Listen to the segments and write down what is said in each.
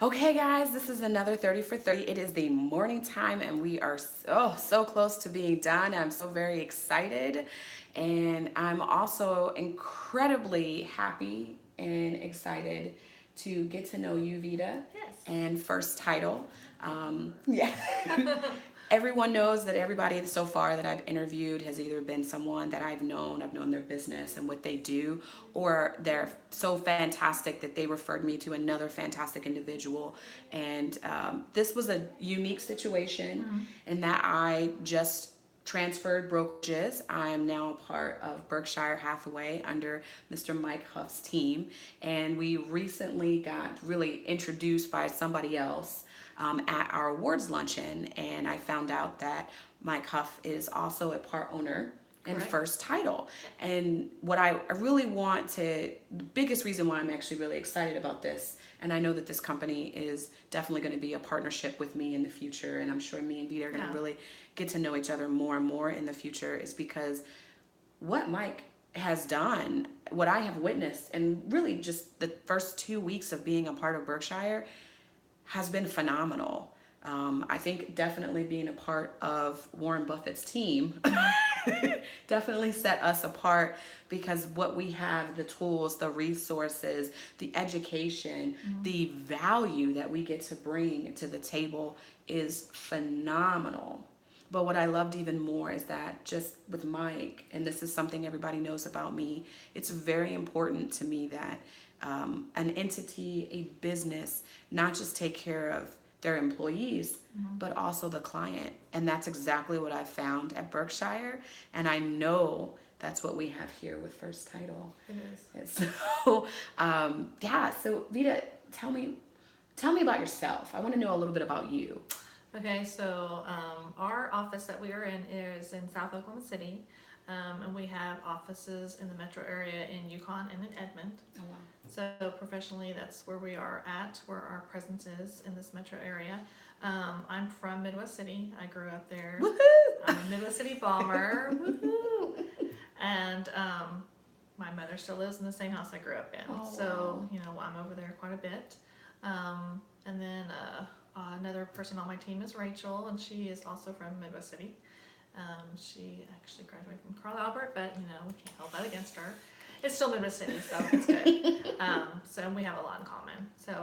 Okay, guys, this is another 30 for 30. It is the morning time, and we are so close to being done. I'm so very excited, and I'm also incredibly happy and excited to get to know you, Vita, Yes. and First Title. Yeah. Everyone knows that everybody so far that I've interviewed has either been someone that I've known their business and what they do, or they're so fantastic that they referred me to another fantastic individual. And this was a unique situation Mhm. in that I just transferred brokerages. I am now a part of Berkshire Hathaway under Mr. Mike Huff's team. And we recently got really introduced by somebody else at our awards luncheon. And I found out that Mike Huff is also a part owner in Correct. First Title. And what I really want to, the biggest reason why I'm actually really excited about this, and I know that this company is definitely going to be a partnership with me in the future, and I'm sure me and Vita are going to Yeah. really get to know each other more and more in the future, is because what Mike has done, what I have witnessed, and really just the first 2 weeks of being a part of Berkshire has been phenomenal. I think definitely being a part of Warren Buffett's team definitely set us apart because what we have, the tools, the resources, the education, Mhm. the value that we get to bring to the table is phenomenal. But what I loved even more is that just with Mike, and this is something everybody knows about me, it's very important to me that an entity, a business, not just take care of their employees, Mhm. but also the client. And that's exactly what I found at Berkshire. And I know that's what we have here with First Title. It is. And so, yeah. So, Vita, tell me about yourself. I want to know a little bit about you. Okay, so our office that we are in is in South Oklahoma City, and we have offices in the metro area in Yukon and in Edmond. Oh, wow. So professionally, that's where we are at, where our presence is in this metro area. I'm from Midwest City. I grew up there. Woohoo! I'm a Midwest City bomber. Woohoo! And my mother still lives in the same house I grew up in. Oh, So, wow. I'm over there quite a bit. And then another person on my team is Rachel, and she is also from Midwest City. She actually graduated from Carl Albert, but we can't hold that against her. It's still Midwest City, so it's good. So we have a lot in common. So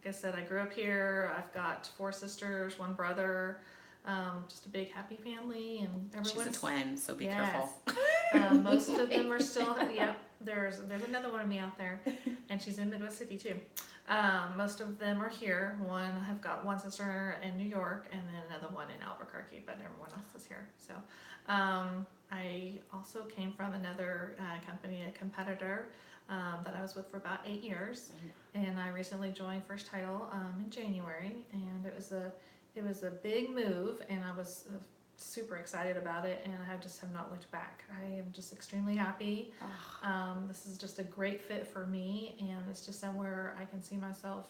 like I said, I grew up here. I've got four sisters, one brother, just a big happy family, and She's a everyone's twin, so be yes. careful. Most of them are still. Yep, there's another one of me out there, and she's in Midwest City too. Most of them are here. I've got one sister in New York, and then another one in Albuquerque, but everyone else is here. So, I also came from another company, a competitor that I was with for about 8 years, and I recently joined First Title in January, and it was a big move, and I was super excited about it, and I just have not looked back. I am just extremely happy. This is just a great fit for me, and it's just somewhere I can see myself,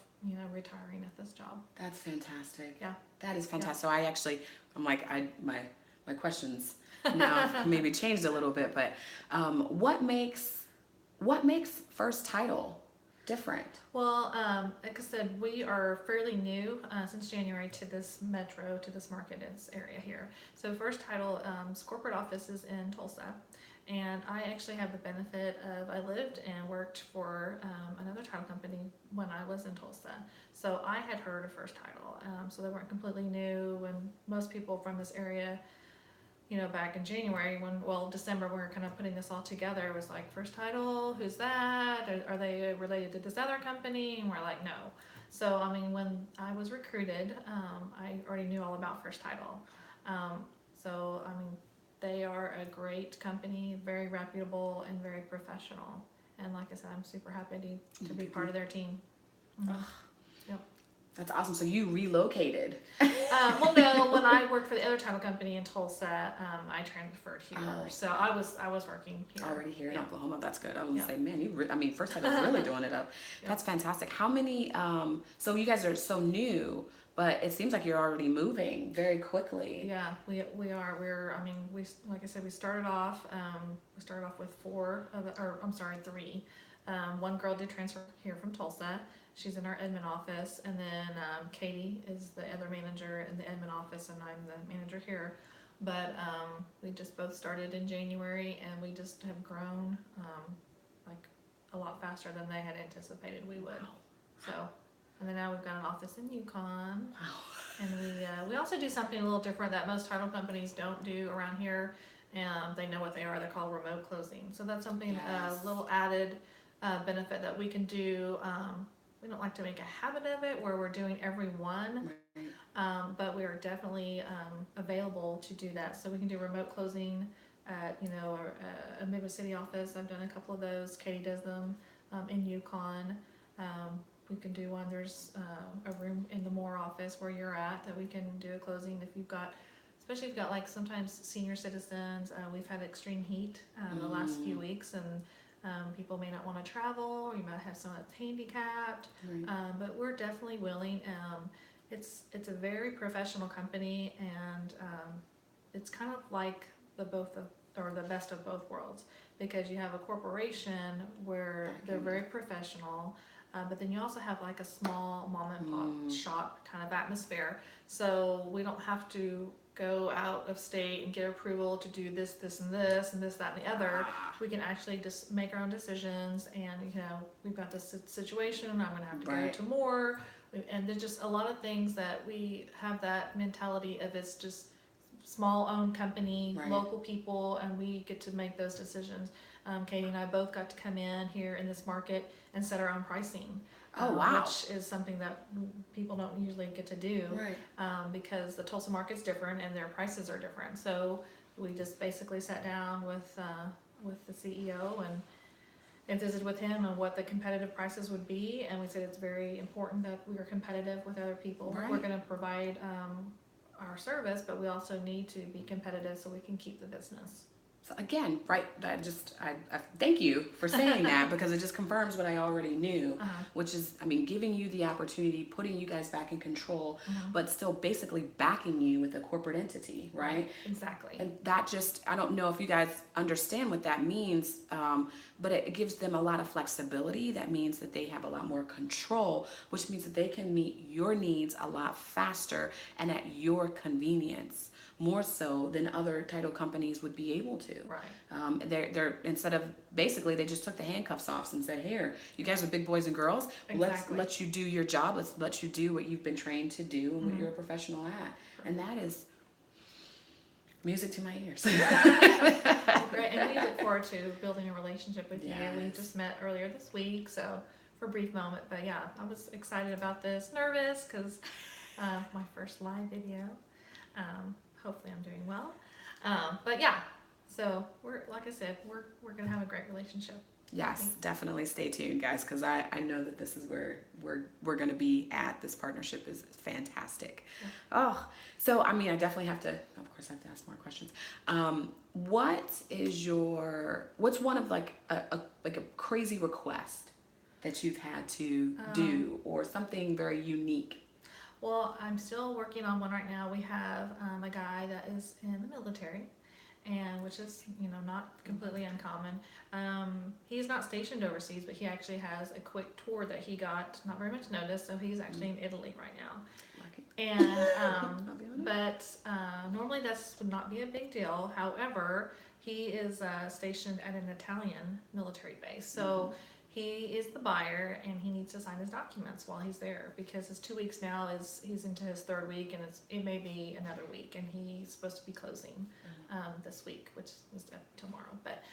retiring at this job. That's fantastic. Yeah, That is yeah. fantastic. So I actually, I'm like, my questions now maybe changed a little bit, but what makes First Title different? Well, like I said, we are fairly new since January to this metro, to this market, this area here. So First Title, corporate office is in Tulsa, and I actually have the benefit of I lived and worked for another title company when I was in Tulsa. So I had heard of First Title, so they weren't completely new. And most people from this area, back in January December, when we were kind of putting this all together, it was like, First Title, who's that? Are they related to this other company? And we're like, no. So, I mean, when I was recruited, I already knew all about First Title. So, I mean, they are a great company, very reputable and very professional. And like I said, I'm super happy to be part of their team. Mhm. Ugh, Yep. that's awesome. So you relocated. Well, no, when I worked for the other title company in Tulsa, I transferred here. Oh, So I was working here. already here in Yeah. Oklahoma. That's good. I was Yeah. gonna say, man, I mean, First Title's really doing it up. Yeah. That's fantastic. How many? So you guys are so new, but it seems like you're already moving very quickly. Yeah, we are. I mean, like I said, we started off with four, or I'm sorry, three. One girl did transfer here from Tulsa. She's in our admin office, and then Katie is the other manager in the admin office, and I'm the manager here. But we just both started in January, and we just have grown like a lot faster than they had anticipated we would. So, and then now we've got an office in Yukon, and we also do something a little different that most title companies don't do around here. And they know what they are. They're called remote closing. So that's something a little added benefit that we can do. We don't like to make a habit of it where we're doing every one, but we are definitely available to do that. So we can do remote closing at a Midwest City office. I've done a couple of those. Katie does them in Yukon. We can do one. There's a room in the Moore office where you're at that we can do a closing if you've got. Especially if you've got like sometimes senior citizens. We've had extreme heat the last few weeks, and people may not want to travel, or you might have someone that's handicapped. But we're definitely willing. It's a very professional company, and it's kind of like the best of both worlds, because you have a corporation where they're very professional. But then you also have like a small mom and pop shop kind of atmosphere. So we don't have to go out of state and get approval to do this, this, and this, and this, that, and the other. We can actually just make our own decisions, and we've got this situation. I'm going to have to go to more, and there's just a lot of things that we have that mentality of it's just small owned company, local people, and we get to make those decisions. Katie and I both got to come in here in this market and set our own pricing. Which is something that people don't usually get to do, because the Tulsa market's different and their prices are different. So we just basically sat down with the CEO and visited with him on what the competitive prices would be, and we said it's very important that we are competitive with other people. We're going to provide our service, but we also need to be competitive so we can keep the business. So again, I thank you for saying that, because it just confirms what I already knew, which is, giving you the opportunity, putting you guys back in control, but still basically backing you with a corporate entity, right? Exactly. And that just, I don't know if you guys understand what that means, but it gives them a lot of flexibility. That means that they have a lot more control, which means that they can meet your needs a lot faster and at your convenience, more so than other title companies would be able to. They're instead of, basically they just took the handcuffs off and said, here, you guys are big boys and girls. Let's let you do your job. Let's let you do what you've been trained to do and what you're a professional at. And that is music to my ears. Great, and we look forward to building a relationship with you. We just met earlier this week, so for a brief moment, but yeah, I was excited about this, nervous because my first live video. Hopefully I'm doing well. But yeah, so like I said, we're gonna have a great relationship. Yes, definitely stay tuned, guys, because I know that this is where we're going to be at. This partnership is fantastic. So I definitely have to, of course, I have to ask more questions. What's one of like a crazy request that you've had to do, or something very unique? Well, I'm still working on one right now. We have a guy that is in the military, and which is not completely uncommon. He's not stationed overseas, but he actually has a quick tour that he got not very much notice, so he's actually in Italy right now. And but normally this would not be a big deal. However, he is stationed at an Italian military base, so he is the buyer, and he needs to sign his documents while he's there, because his 2 weeks now he's into his third week, and it may be another week, and he's supposed to be closing this week, which is tomorrow. But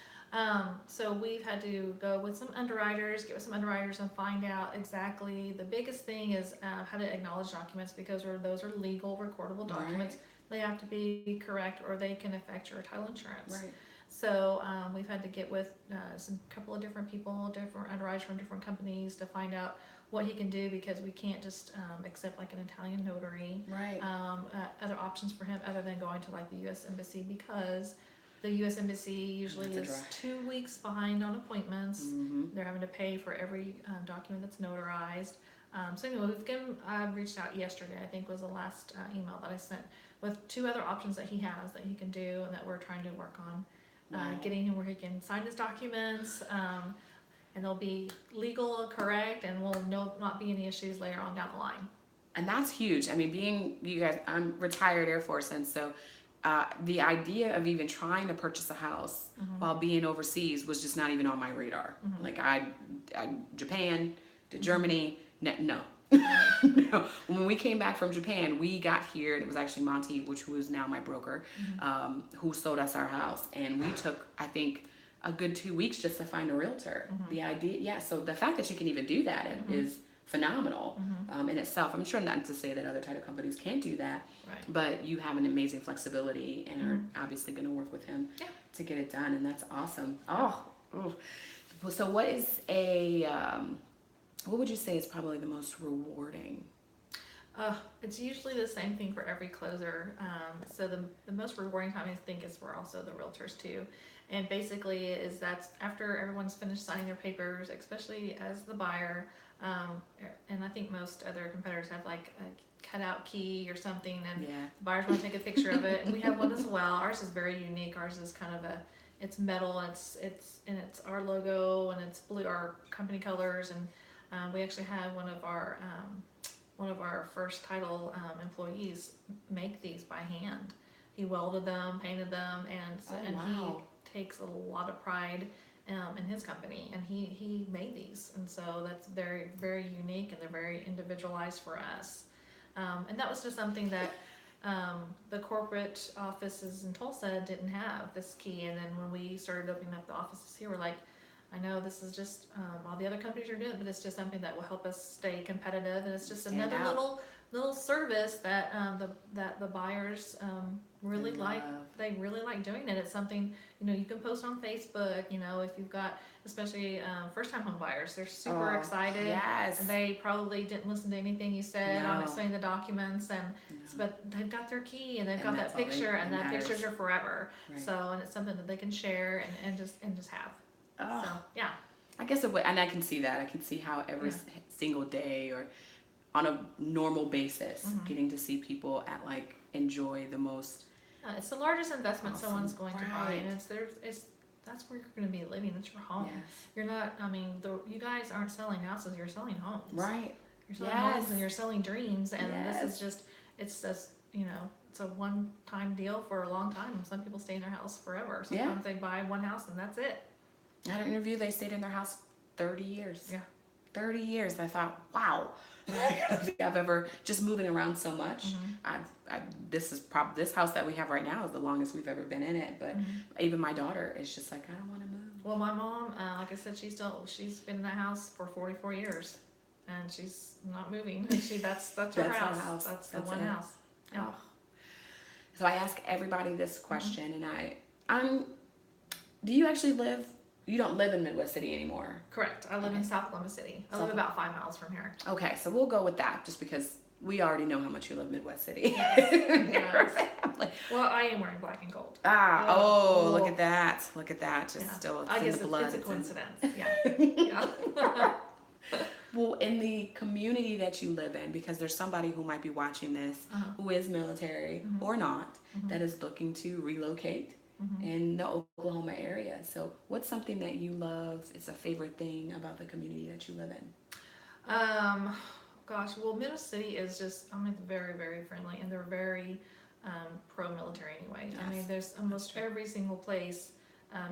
so we've had to go with some underwriters, get with some underwriters, and find out exactly. The biggest thing is how to acknowledge documents, because those are legal, recordable documents. They have to be correct, or they can affect your title insurance. So we've had to get with some couple of different people, different underwriters from different companies, to find out what he can do, because we can't just accept like an Italian notary. Other options for him other than going to like the U.S. Embassy, because the U.S. Embassy usually is 2 weeks behind on appointments. They're having to pay for every document that's notarized. So anyway, I reached out yesterday, I think was the last email that I sent, with 2 other options that he has that he can do, and that we're trying to work on. Getting him where he can sign his documents. and they'll be legal, correct, and will not be any issues later on down the line. And that's huge. I mean, being you guys, I'm retired Air Force, and so the idea of even trying to purchase a house while being overseas was just not even on my radar. Like I Japan to Germany, no. No. When we came back from Japan, we got here, and it was actually Monty, which was now my broker, who sold us our house, and we took, I think, a good 2 weeks just to find a realtor. The idea, yeah. So the fact that you can even do that is phenomenal in itself. I'm sure not to say that other title companies can't do that, Right. but you have an amazing flexibility and are obviously going to work with him to get it done, and that's awesome. Oh, ooh. So what is what would you say is probably the most rewarding? It's usually the same thing for every closer. So the most rewarding time I think is for also the realtors too. And basically is that's after everyone's finished signing their papers, especially as the buyer. And I think most other competitors have like a cutout key or something, and Yeah. the buyers want to take a picture of it. And we have one as well. Ours is very unique. Ours is kind of it's metal. It's our logo and it's blue, our company colors. And we actually had one of our first title employees make these by hand. He welded them, painted them, and Wow. he takes a lot of pride in his company, and he made these, and so that's very, very unique, and they're very individualized for us. And that was just something that the corporate offices in Tulsa didn't have this key, and then when we started opening up the offices here, we're like, I know this is just all the other companies are doing, but it's just something that will help us stay competitive, and it's just Stand another out. little service that the buyers really They like. love. They really like doing it. It's something you can post on Facebook. If you've got especially first time home buyers, they're super Oh, excited. yes. And they probably didn't listen to anything you said on No. explaining the documents, and No. but they've got their key and they've And got that's that all picture, and that that matters. pictures are forever. Right. So, and it's something that they can share and just have. Oh. So yeah. I guess it would, and I can see that. I can see how every single day or on a normal basis, getting to see people enjoy the most. It's the largest investment Awesome. someone's going to buy, Right. and it's that's where you're going to be living. It's your home. Yes. You're not. I mean, you guys aren't selling houses. You're selling homes. Right. You're selling Yes. homes, and you're selling dreams. And Yes. this is just. It's just it's a one-time deal for a long time. Some people stay in their house forever. Sometimes they buy one house and that's it. I had an interview. They stayed in their house 30 years. Yeah. 30 years. And I thought, wow. I don't think I've ever just moving around so much. This house that we have right now is the longest we've ever been in it. But even my daughter is just like, I don't want to move. Well, my mom, like I said, she's been in that house for 44 years, and she's not moving. That's her That's her house. house. That's the That's one it. house. Yeah. Oh. So I ask everybody this question, and do you actually live? You don't live in Midwest City anymore. Correct. I live in South Columbus City. I live about 5 miles from here. Okay, so we'll go with that, just because we already know how much you love Midwest City. Yes. Well, I am wearing black and gold. Look at that. Look at that. Just still, it's I in guess the blood. it's a in- coincidence. Yeah. Well, in the community that you live in, because there's somebody who might be watching this who is military or not, that is looking to relocate in the Oklahoma area. So what's something that you love? It's a favorite thing about the community that you live in? Gosh, well, Midwest City is just, very, very friendly, and they're very pro-military anyway. Yes. I mean, there's almost every single place,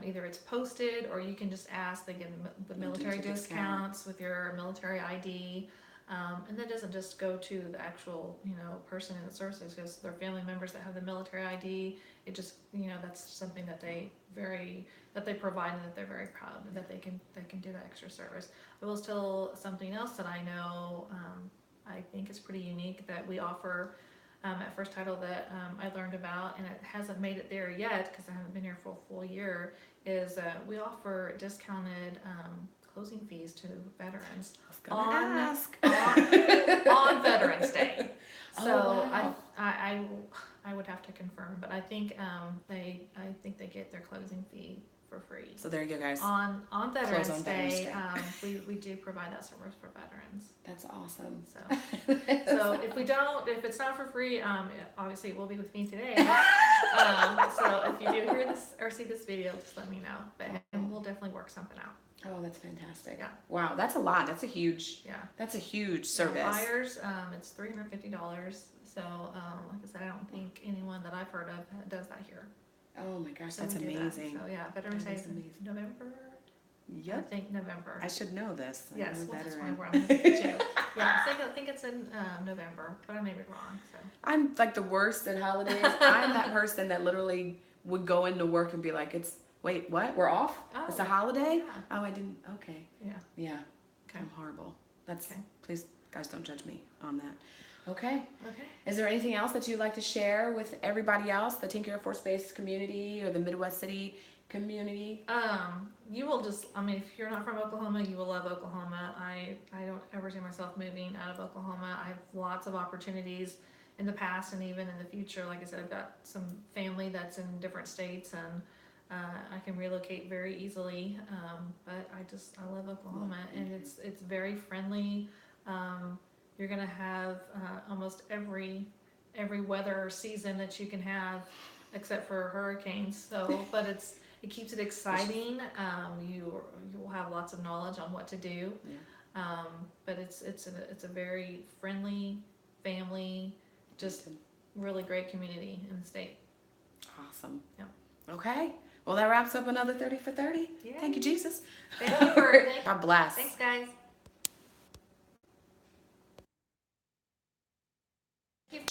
either it's posted or you can just ask. They give the military discounts with your military ID. And that doesn't just go to the actual, person in the services, because their family members that have the military ID. It just, that's something that they provide, and that they're very proud that they can do that extra service. I will tell something else that I know, I think is pretty unique that we offer at First Title that I learned about, and it hasn't made it there yet because I haven't been here for a full year, is we offer discounted closing fees to veterans on Veterans Day. So wow. I would have to confirm, but I think they get their closing fee for free. So there you go, guys. On Veterans on Day, Veterans we do provide that service for veterans. That's awesome. So if it's not for free, obviously it will be with me today. So if you do hear this or see this video, just let me know, and we'll definitely work something out. Oh, that's fantastic. Yeah. Wow, that's a lot. That's a huge service. Buyers, it's $350. So, like I said, I don't think anyone that I've heard of does that here. Oh my gosh, So that's we do that. amazing. So yeah, Veterans That Day is is amazing. November. I Yep. think November. I should know this. I'm Yes, a well, that's veteran. why I'm gonna get you. Yeah, I think it's in November, but I may be wrong. So I'm like the worst at holidays. I'm that person that literally would go into work and be like, wait, what? We're off? It's a holiday? yeah, Oh, I didn't. Okay. yeah. Yeah. Okay. I'm horrible. That's, Okay. please, guys, don't judge me on that. Okay. Okay. Is there anything else that you'd like to share with everybody else, the Tinker Air Force Base community or the Midwest City community? You will just, I mean, if you're not from Oklahoma, you will love Oklahoma. I don't ever see myself moving out of Oklahoma. I have lots of opportunities in the past and even in the future. Like I said, I've got some family that's in different states, and I can relocate very easily. But I love Oklahoma, and it's very friendly. You're gonna have almost every weather season that you can have, except for hurricanes. So, but it keeps it exciting. You will have lots of knowledge on what to do. Yeah. But it's a very friendly family, just really great community in the state. Awesome. Yeah. Okay. Well, that wraps up another 30 for 30. Yay. Thank you, Jesus. Thank you for God bless. Thanks, guys.